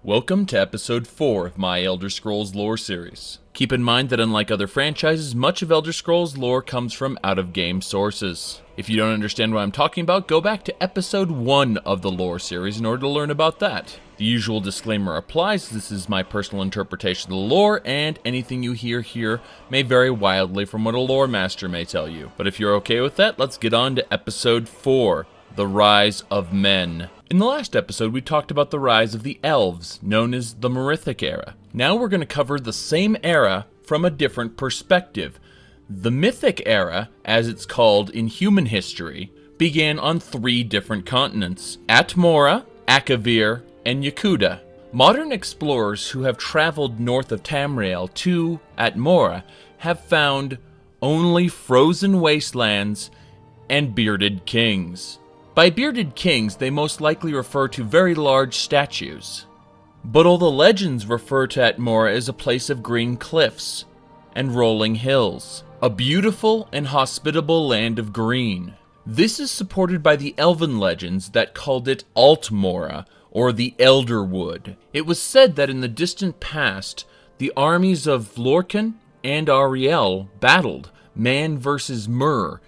Welcome to episode 4 of my Elder Scrolls lore series. Keep in mind that unlike other franchises, much of Elder Scrolls lore comes from out-of-game sources. If you don't understand what I'm talking about, go back to episode 1 of the lore series in order to learn about that. The usual disclaimer applies. This is my personal interpretation of the lore, and anything you hear here may vary wildly from what a lore master may tell you. But if you're okay with that, let's get on to episode 4, The Rise of Men. In the last episode, we talked about the rise of the elves, known as the Mythic era. Now we're going to cover the same era from a different perspective. The Mythic era, as it's called in human history, began on 3 different continents: Atmora, Akavir, and Yokuda. Modern explorers who have traveled north of Tamriel to Atmora have found only frozen wastelands and bearded kings. By bearded kings, they most likely refer to very large statues. But all the legends refer to Atmora as a place of green cliffs and rolling hills, a beautiful and hospitable land of green. This is supported by the elven legends that called it Altmora, or the Elder Wood. It was said that in the distant past, the armies of Lorcan and Ariel battled, man versus Myr,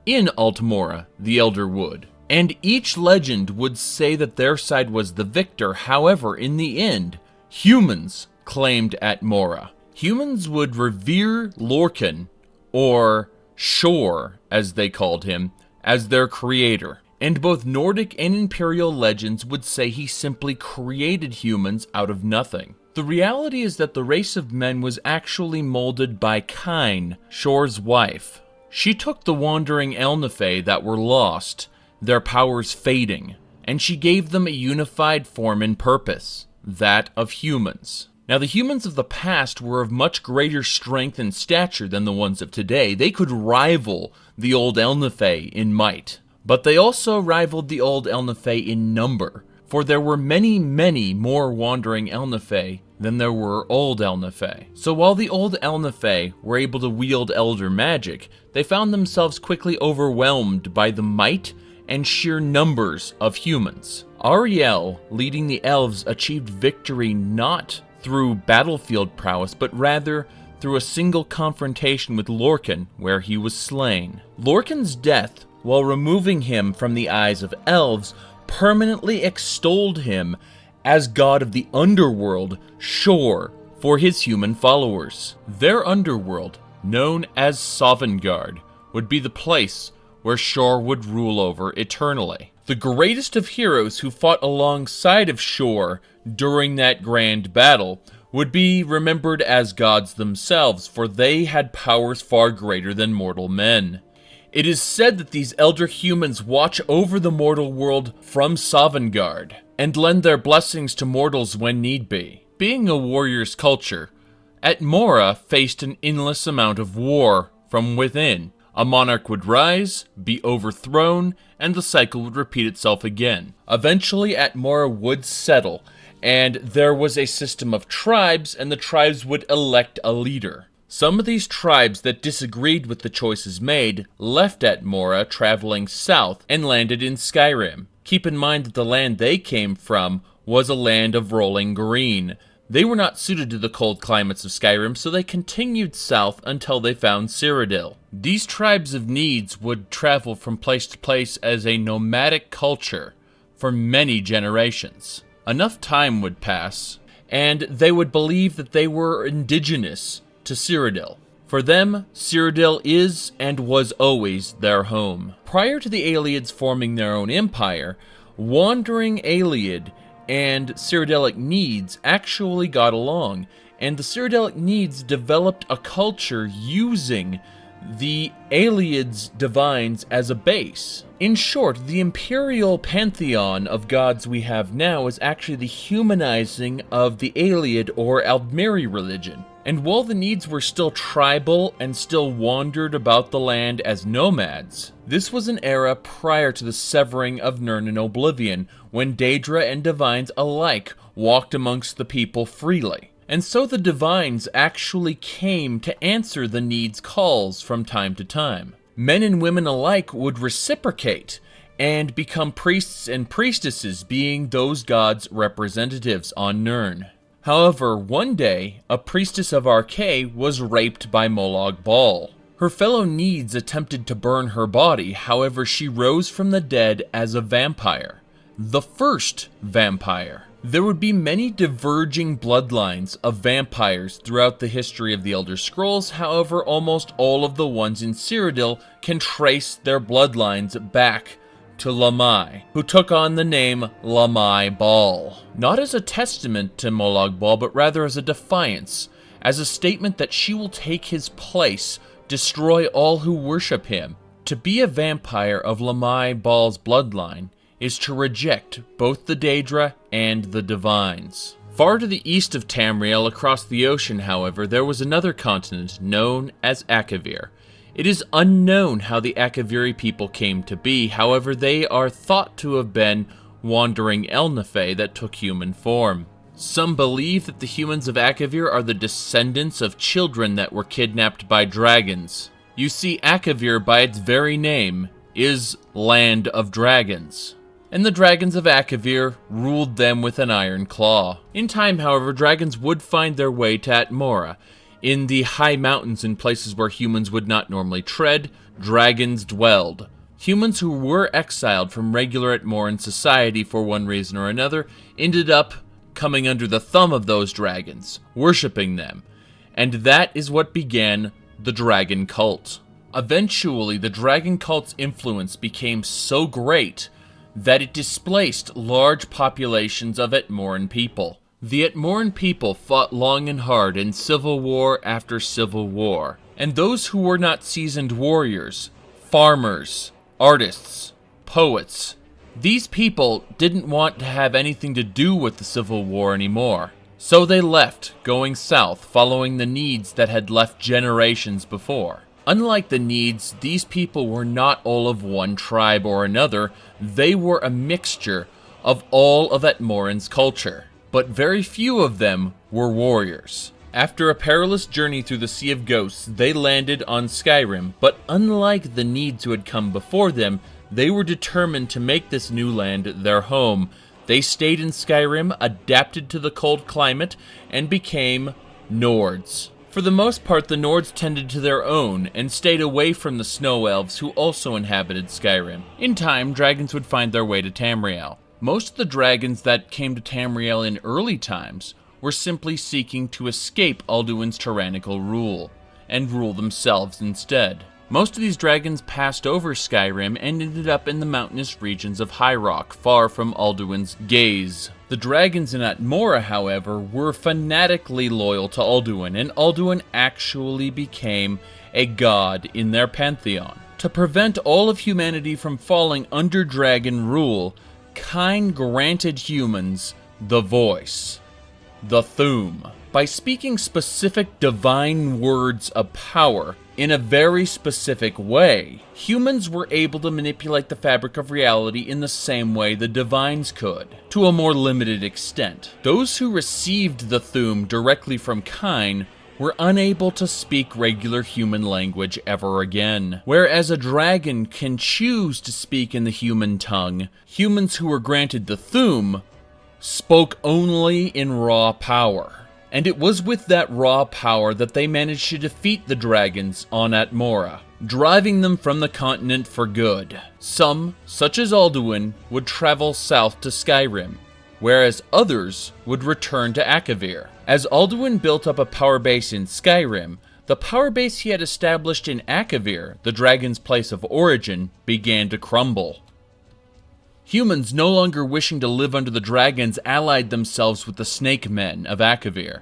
in Altmora, the Elder Wood. And each legend would say that their side was the victor. However, in the end, humans claimed Atmora. Humans would revere Lorcan, or Shor, as they called him, as their creator. And both Nordic and Imperial legends would say he simply created humans out of nothing. The reality is that the race of men was actually molded by Kine, Shor's wife. She took the wandering Elnifei that were lost, their powers fading, and she gave them a unified form and purpose, that of humans. Now, the humans of the past were of much greater strength and stature than the ones of today. They could rival the old Elnifei in might, but they also rivaled the old Elnifei in number, for there were many, many more wandering Elnifei than there were old Elnifei. So while the old Elnifei were able to wield elder magic, they found themselves quickly overwhelmed by the might and sheer numbers of humans. Ariel, leading the elves, achieved victory not through battlefield prowess, but rather through a single confrontation with Lorcan, where he was slain. Lorcan's death, while removing him from the eyes of elves, permanently extolled him as god of the underworld, Shor, for his human followers. Their underworld, known as Sovngarde, would be the place where Shor would rule over eternally. The greatest of heroes who fought alongside of Shor during that grand battle would be remembered as gods themselves, for they had powers far greater than mortal men. It is said that these elder humans watch over the mortal world from Sovngarde and lend their blessings to mortals when need be. Being a warrior's culture, Atmora faced an endless amount of war from within. A monarch would rise, be overthrown, and the cycle would repeat itself again. Eventually, Atmora would settle, and there was a system of tribes, and the tribes would elect a leader. Some of these tribes that disagreed with the choices made left Atmora, traveling south, and landed in Skyrim. Keep in mind that the land they came from was a land of rolling green. They were not suited to the cold climates of Skyrim, so they continued south until they found Cyrodiil. These tribes of Nedes would travel from place to place as a nomadic culture for many generations. Enough time would pass, and they would believe that they were indigenous to Cyrodiil. For them, Cyrodiil is and was always their home. Prior to the Ayleids forming their own empire, wandering Ayleid and Cyrodiilic Nedes actually got along, and the Cyrodiilic Nedes developed a culture using the Ayleids' divines as a base. In short, the imperial pantheon of gods we have now is actually the humanizing of the Ayleid or Aldmeri religion. And while the Nedes were still tribal and still wandered about the land as nomads, this was an era prior to the severing of Nirn and Oblivion, when Daedra and divines alike walked amongst the people freely. And so the divines actually came to answer the Nedes' calls from time to time. Men and women alike would reciprocate and become priests and priestesses, being those gods' representatives on Nirn. However, one day, a priestess of Arkay was raped by Molag Bal. Her fellow Nedes attempted to burn her body, however she rose from the dead as a vampire. The first vampire. There would be many diverging bloodlines of vampires throughout the history of the Elder Scrolls, however almost all of the ones in Cyrodiil can trace their bloodlines back to Lamai, who took on the name Lamai Bal. Not as a testament to Molag Bal, but rather as a defiance, as a statement that she will take his place, destroy all who worship him. To be a vampire of Lamai Bal's bloodline is to reject both the Daedra and the Divines. Far to the east of Tamriel, across the ocean, however, there was another continent known as Akavir. It is unknown how the Akaviri people came to be, however they are thought to have been wandering Elnafey that took human form. Some believe that the humans of Akavir are the descendants of children that were kidnapped by dragons. You see, Akavir, by its very name, is Land of Dragons, and the dragons of Akavir ruled them with an iron claw. In time, however, dragons would find their way to Atmora. In the high mountains and places where humans would not normally tread, dragons dwelled. Humans who were exiled from regular Atmoran society for one reason or another ended up coming under the thumb of those dragons, worshipping them, and that is what began the dragon cult. Eventually, the dragon cult's influence became so great that it displaced large populations of Atmoran people. The Atmoran people fought long and hard in civil war after civil war, and those who were not seasoned warriors, farmers, artists, poets, these people didn't want to have anything to do with the civil war anymore. So they left, going south, following the Nedes that had left generations before. Unlike the Nedes, these people were not all of one tribe or another, they were a mixture of all of Atmoran's culture. But very few of them were warriors. After a perilous journey through the Sea of Ghosts, they landed on Skyrim, but unlike the Nedes who had come before them, they were determined to make this new land their home. They stayed in Skyrim, adapted to the cold climate, and became Nords. For the most part, the Nords tended to their own, and stayed away from the Snow Elves who also inhabited Skyrim. In time, dragons would find their way to Tamriel. Most of the dragons that came to Tamriel in early times were simply seeking to escape Alduin's tyrannical rule, and rule themselves instead. Most of these dragons passed over Skyrim and ended up in the mountainous regions of High Rock, far from Alduin's gaze. The dragons in Atmora, however, were fanatically loyal to Alduin, and Alduin actually became a god in their pantheon. To prevent all of humanity from falling under dragon rule, Kine granted humans the voice, the Thu'um. By speaking specific divine words of power in a very specific way, humans were able to manipulate the fabric of reality in the same way the divines could, to a more limited extent. Those who received the Thu'um directly from Kine were unable to speak regular human language ever again. Whereas a dragon can choose to speak in the human tongue, humans who were granted the Thu'um spoke only in raw power. And it was with that raw power that they managed to defeat the dragons on Atmora, driving them from the continent for good. Some, such as Alduin, would travel south to Skyrim, whereas others would return to Akavir. As Alduin built up a power base in Skyrim, the power base he had established in Akavir, the dragon's place of origin, began to crumble. Humans no longer wishing to live under the dragons allied themselves with the Snake Men of Akavir,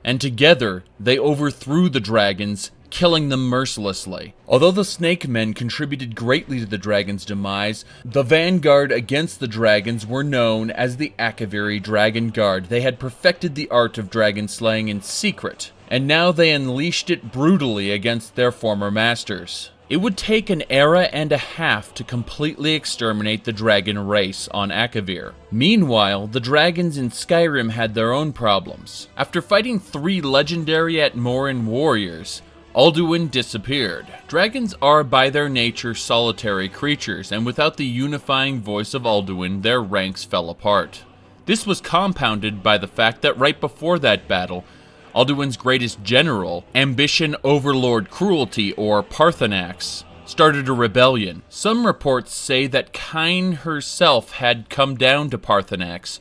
and together they overthrew the dragons, killing them mercilessly. Although the Snake Men contributed greatly to the dragons' demise, the vanguard against the dragons were known as the Akaviri Dragon Guard. They had perfected the art of dragon slaying in secret, and now they unleashed it brutally against their former masters. It would take an era and a half to completely exterminate the dragon race on Akavir. Meanwhile, the dragons in Skyrim had their own problems. After fighting 3 legendary Atmoran warriors, Alduin disappeared. Dragons are by their nature solitary creatures, and without the unifying voice of Alduin, their ranks fell apart. This was compounded by the fact that right before that battle, Alduin's greatest general, Ambition Overlord Cruelty, or Paarthurnax, started a rebellion. Some reports say that Kyne herself had come down to Paarthurnax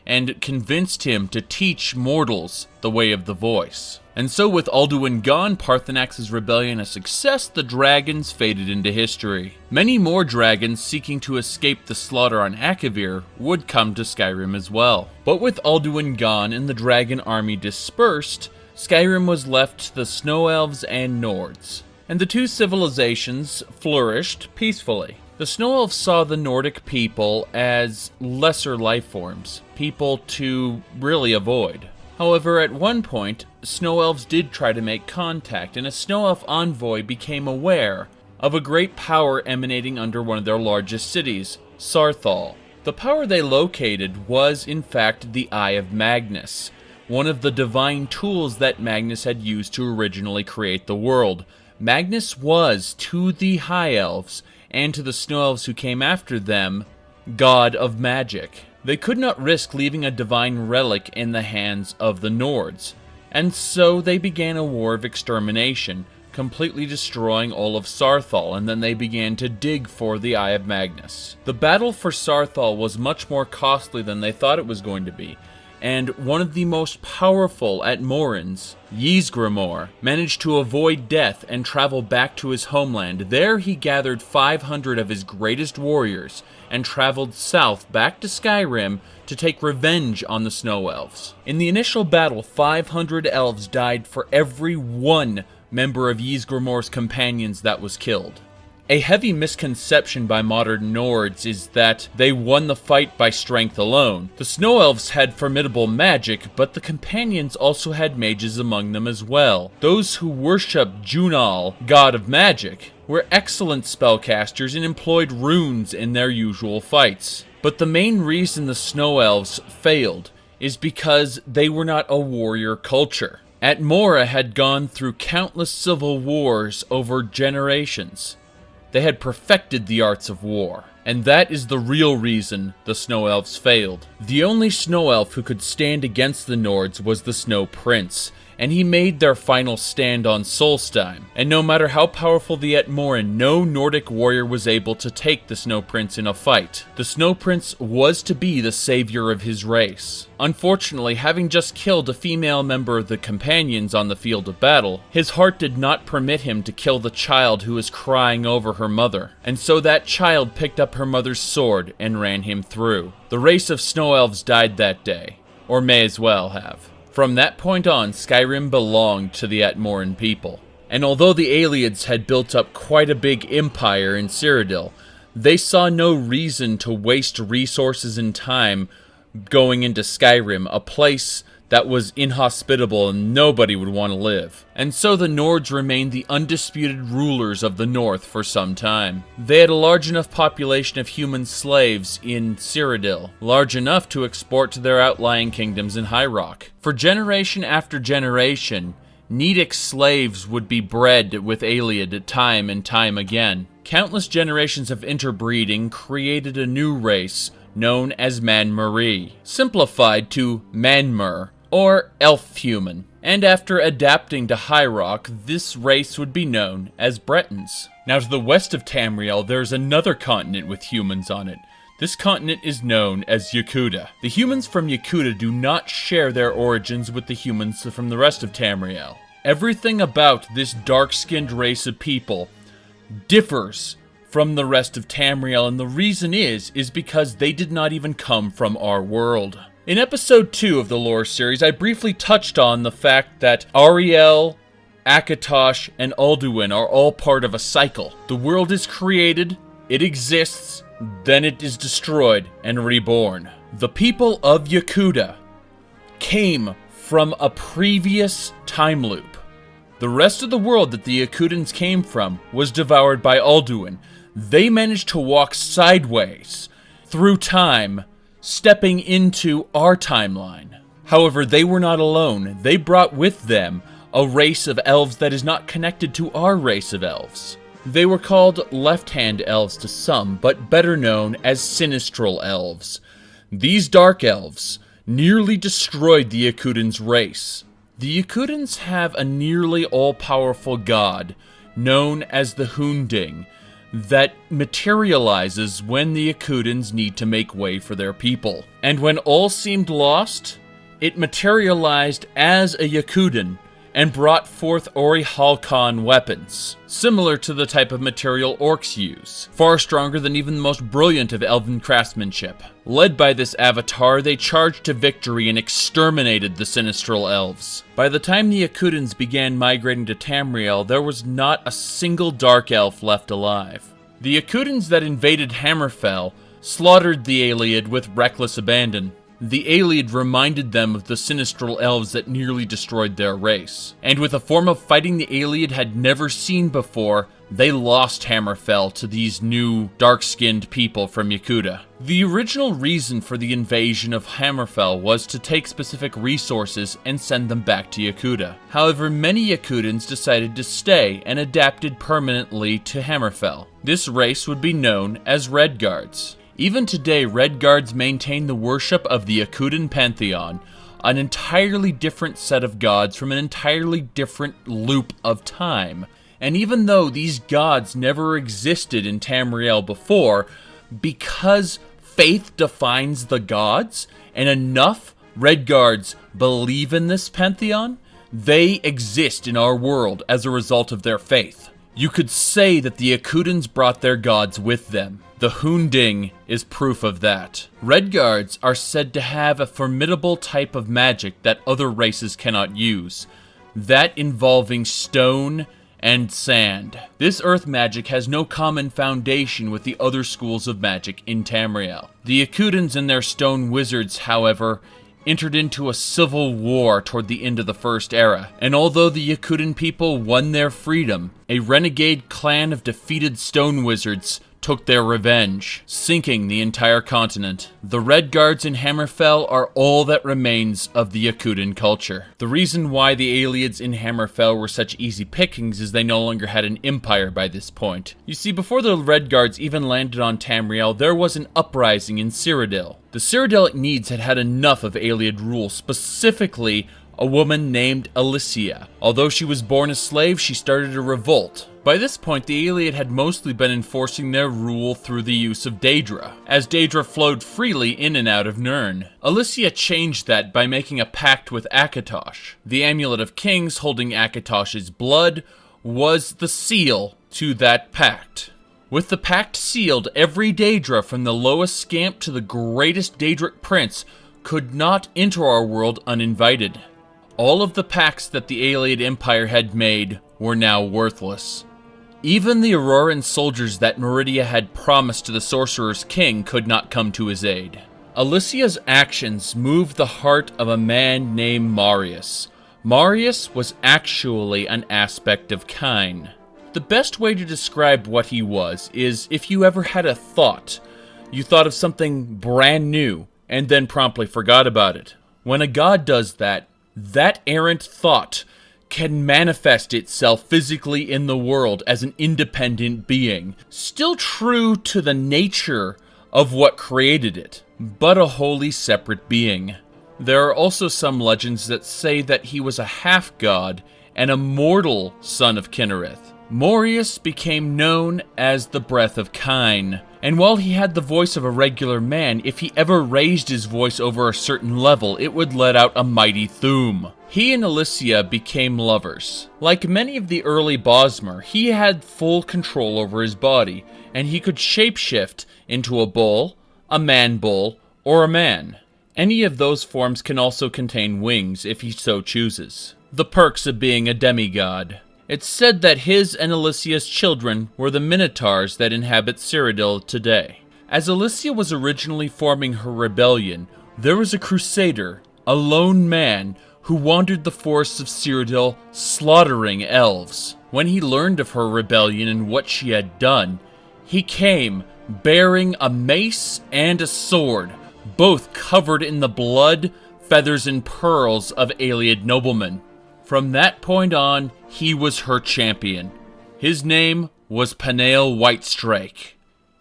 and convinced him to teach mortals the way of the voice. And so with Alduin gone, Paarthurnax's rebellion a success, the dragons faded into history. Many more dragons seeking to escape the slaughter on Akavir would come to Skyrim as well. But with Alduin gone and the dragon army dispersed, Skyrim was left to the Snow Elves and Nords, and the two civilizations flourished peacefully. The Snow Elves saw the Nordic people as lesser life forms, people to really avoid. However, at one point, Snow Elves did try to make contact, and a Snow Elf envoy became aware of a great power emanating under one of their largest cities, Saarthal. The power they located was, in fact, the Eye of Magnus, one of the divine tools that Magnus had used to originally create the world. Magnus was, to the High Elves, and to the Snow Elves who came after them, god of magic. They could not risk leaving a divine relic in the hands of the Nords, and so they began a war of extermination, completely destroying all of Saarthal, and then they began to dig for the Eye of Magnus. The battle for Saarthal was much more costly than they thought it was going to be, and one of the most powerful Atmorans, Ysgramor, managed to avoid death and travel back to his homeland. There he gathered 500 of his greatest warriors and traveled south back to Skyrim to take revenge on the Snow Elves. In the initial battle, 500 elves died for every one member of Ysgramor's companions that was killed. A heavy misconception by modern Nords is that they won the fight by strength alone. The Snow Elves had formidable magic, but the companions also had mages among them as well. Those who worshipped Junal, god of magic, were excellent spellcasters and employed runes in their usual fights. But the main reason the Snow Elves failed is because they were not a warrior culture. Atmora had gone through countless civil wars over generations. They had perfected the arts of war, and that is the real reason the Snow Elves failed. The only Snow Elf who could stand against the Nords was the Snow Prince, and he made their final stand on Solstheim. And no matter how powerful the Atmoran, no Nordic warrior was able to take the Snow Prince in a fight. The Snow Prince was to be the savior of his race. Unfortunately, having just killed a female member of the Companions on the field of battle, his heart did not permit him to kill the child who was crying over her mother. And so that child picked up her mother's sword and ran him through. The race of Snow Elves died that day, or may as well have. From that point on, Skyrim belonged to the Atmoran people. And although the Ayleids had built up quite a big empire in Cyrodiil, they saw no reason to waste resources and time going into Skyrim, a place that was inhospitable and nobody would want to live. And so the Nords remained the undisputed rulers of the North for some time. They had a large enough population of human slaves in Cyrodiil, large enough to export to their outlying kingdoms in High Rock. For generation after generation, Needic slaves would be bred with Ayleid time and time again. Countless generations of interbreeding created a new race known as Manmeri, simplified to Manmer, or Elf-Human. And after adapting to High Rock, this race would be known as Bretons. Now to the west of Tamriel, there's another continent with humans on it. This continent is known as Yokuda. The humans from Yokuda do not share their origins with the humans from the rest of Tamriel. Everything about this dark-skinned race of people differs from the rest of Tamriel, and the reason is because they did not even come from our world. In episode 2 of the lore series, I briefly touched on the fact that Ariel, Akatosh, and Alduin are all part of a cycle. The world is created, it exists, then it is destroyed and reborn. The people of Yokuda came from a previous time loop. The rest of the world that the Yokudans came from was devoured by Alduin. They managed to walk sideways through time, stepping into our timeline. However, they were not alone. They brought with them a race of elves that is not connected to our race of elves. They were called left-hand elves to some, but better known as sinistral elves. These dark elves nearly destroyed the Yokudan's race. The Yokudans have a nearly all-powerful god, known as the Hunding, that materializes when the Yokudans need to make way for their people. And when all seemed lost, it materialized as a Yokudan and brought forth Ori-Halcon weapons, similar to the type of material orcs use, far stronger than even the most brilliant of elven craftsmanship. Led by this avatar, they charged to victory and exterminated the Sinistral elves. By the time the Yokudans began migrating to Tamriel, there was not a single dark elf left alive. The Yokudans that invaded Hammerfell slaughtered the Ayleid with reckless abandon. The Ayleid reminded them of the Sinistral elves that nearly destroyed their race. And with a form of fighting the Ayleid had never seen before, they lost Hammerfell to these new, dark-skinned people from Yokuda. The original reason for the invasion of Hammerfell was to take specific resources and send them back to Yokuda. However, many Yokudans decided to stay and adapted permanently to Hammerfell. This race would be known as Redguards. Even today, Redguards maintain the worship of the Yokudan pantheon, an entirely different set of gods from an entirely different loop of time. And even though these gods never existed in Tamriel before, because faith defines the gods, and enough Redguards believe in this pantheon, they exist in our world as a result of their faith. You could say that the Yokudans brought their gods with them. The Hunding is proof of that. Redguards are said to have a formidable type of magic that other races cannot use, that involving stone and sand. This earth magic has no common foundation with the other schools of magic in Tamriel. The Yokudans and their stone wizards, however, entered into a civil war toward the end of the First Era, and although the Yokudan people won their freedom, a renegade clan of defeated stone wizards took their revenge, sinking the entire continent. The Redguards in Hammerfell are all that remains of the Yokudan culture. The reason why the Ayleids in Hammerfell were such easy pickings is they no longer had an empire by this point. You see, before the Redguards even landed on Tamriel, there was an uprising in Cyrodiil. The Cyrodiilic Nedes had had enough of Ayleid rule, specifically a woman named Alessian. Although she was born a slave, she started a revolt. By this point, the Ayleid had mostly been enforcing their rule through the use of Daedra, as Daedra flowed freely in and out of Nirn. Alessian changed that by making a pact with Akatosh. The Amulet of Kings holding Akatosh's blood was the seal to that pact. With the pact sealed, every Daedra from the lowest scamp to the greatest Daedric prince could not enter our world uninvited. All of the pacts that the Ayleid Empire had made were now worthless. Even the Auroran soldiers that Meridia had promised to the Sorcerer's King could not come to his aid. Alessia's actions moved the heart of a man named Marius. Marius was actually an aspect of Kain. The best way to describe what he was is if you ever had a thought. You thought of something brand new and then promptly forgot about it. When a god does that, that errant thought can manifest itself physically in the world as an independent being, still true to the nature of what created it, but a wholly separate being. There are also some legends that say that he was a half-god and a mortal son of Kinnereth. Marius became known as the Breath of Kain, and while he had the voice of a regular man, if he ever raised his voice over a certain level, it would let out a mighty Thum. He and Alessian became lovers. Like many of the early Bosmer, he had full control over his body, and he could shapeshift into a bull, a man-bull, or a man. Any of those forms can also contain wings if he so chooses. The perks of being a demigod. It's said that his and Alessia's children were the Minotaurs that inhabit Cyrodiil today. As Alessian was originally forming her rebellion, there was a crusader, a lone man, who wandered the forests of Cyrodiil slaughtering elves. When he learned of her rebellion and what she had done, he came bearing a mace and a sword, both covered in the blood, feathers, and pearls of Ayleid noblemen. From that point on, he was her champion. His name was Panael Whitestrake.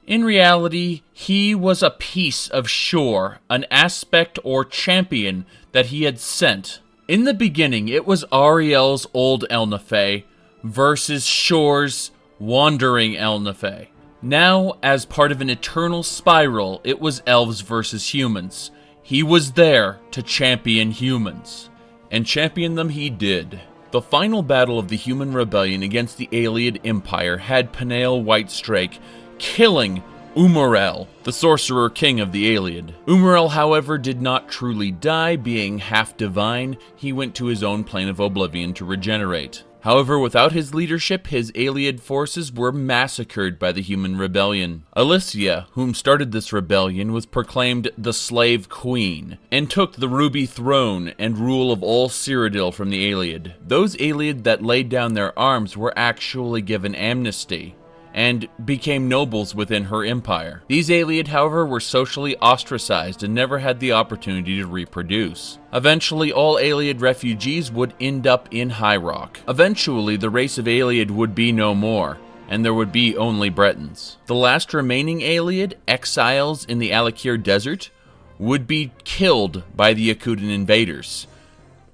In reality, he was a piece of Shor, an aspect or champion that he had sent. In the beginning, it was Ariel's old Elnafay versus Shor's wandering Elnafay. Now, as part of an eternal spiral, it was elves versus humans. He was there to champion humans. And champion them he did. The final battle of the human rebellion against the Ayleid Empire had Panael Whitestrake killing Umorel, the sorcerer king of the Ayleid. Umorel, however, did not truly die, being half divine. He went to his own plane of oblivion to regenerate. However, without his leadership, his Ayleid forces were massacred by the human rebellion. Alessia, whom started this rebellion, was proclaimed the Slave Queen, and took the Ruby Throne and rule of all Cyrodiil from the Ayleid. Those Ayleid that laid down their arms were actually given amnesty, and became nobles within her empire. These Ayleid, however, were socially ostracized and never had the opportunity to reproduce. Eventually, all Ayleid refugees would end up in High Rock. Eventually, the race of Ayleid would be no more, and there would be only Bretons. The last remaining Ayleid, exiles in the Alakir Desert, would be killed by the Yokudan invaders,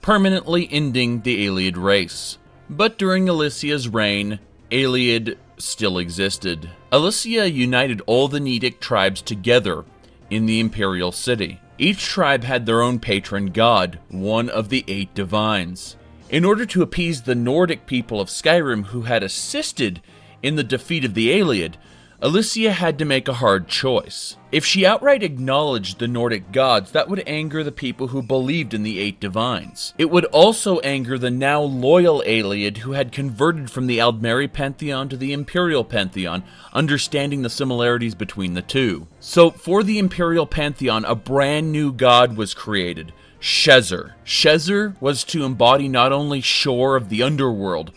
permanently ending the Ayleid race. But during Alessia's reign, Ayleid still existed. Alessia united all the Needic tribes together in the Imperial City. Each tribe had their own patron god, one of the 8 divines. In order to appease the Nordic people of Skyrim who had assisted in the defeat of the Ayleid, Alessia had to make a hard choice. If she outright acknowledged the Nordic gods, that would anger the people who believed in the 8 divines. It would also anger the now loyal Ayleid who had converted from the Aldmeri pantheon to the Imperial pantheon, understanding the similarities between the two. So, for the Imperial pantheon, a brand new god was created, Shezzer. Shezzer was to embody not only Shor of the underworld,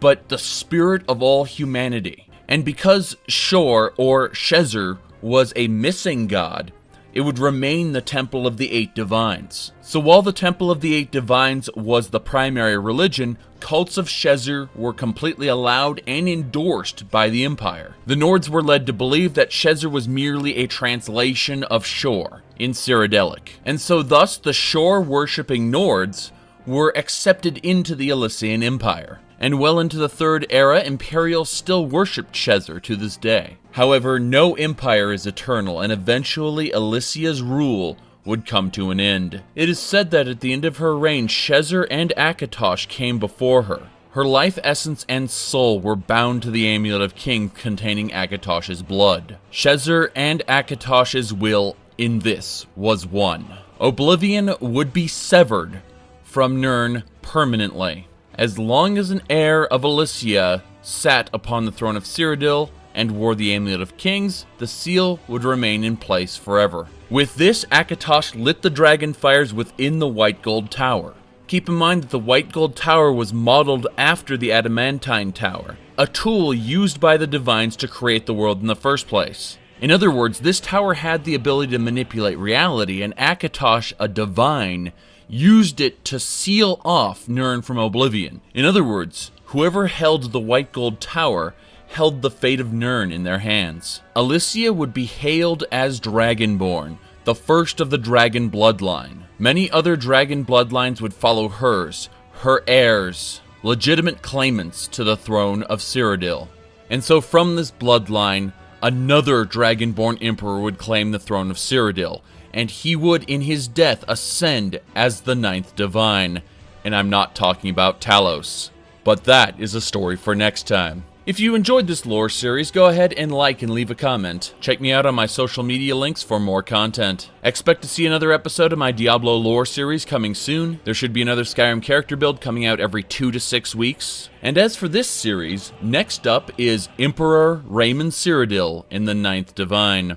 but the spirit of all humanity. And because Shor, or Shezzer, was a missing god, it would remain the Temple of the 8 Divines. So while the Temple of the 8 Divines was the primary religion, cults of Shezzer were completely allowed and endorsed by the Empire. The Nords were led to believe that Shezzer was merely a translation of Shor in Cyrodiilic. And so thus the Shor-worshipping Nords were accepted into the Alessian Empire. And well into the 3rd era, Imperials still worshipped Shezzer to this day. However, no empire is eternal, and eventually Alessia's rule would come to an end. It is said that at the end of her reign, Shezzer and Akatosh came before her. Her life essence and soul were bound to the Amulet of King containing Akatosh's blood. Shezzer and Akatosh's will in this was one. Oblivion would be severed from Nirn permanently. As long as an heir of Alessia sat upon the throne of Cyrodiil and wore the Amulet of Kings, the seal would remain in place forever. With this, Akatosh lit the dragon fires within the White Gold Tower. Keep in mind that the White Gold Tower was modeled after the Adamantine Tower, a tool used by the Divines to create the world in the first place. In other words, this tower had the ability to manipulate reality, and Akatosh, a Divine, used it to seal off Nirn from oblivion. In other words, whoever held the White Gold Tower held the fate of Nirn in their hands. Alessia would be hailed as Dragonborn, the first of the dragon bloodline. Many other dragon bloodlines would follow hers, her heirs, legitimate claimants to the throne of Cyrodiil. And so from this bloodline, another Dragonborn Emperor would claim the throne of Cyrodiil, and he would, in his death, ascend as the 9th Divine. And I'm not talking about Talos. But that is a story for next time. If you enjoyed this lore series, go ahead and like and leave a comment. Check me out on my social media links for more content. Expect to see another episode of my Diablo lore series coming soon. There should be another Skyrim character build coming out every 2 to 6 weeks. And as for this series, next up is Emperor Raymond Cyrodiil in the 9th Divine.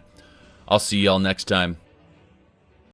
I'll see y'all next time.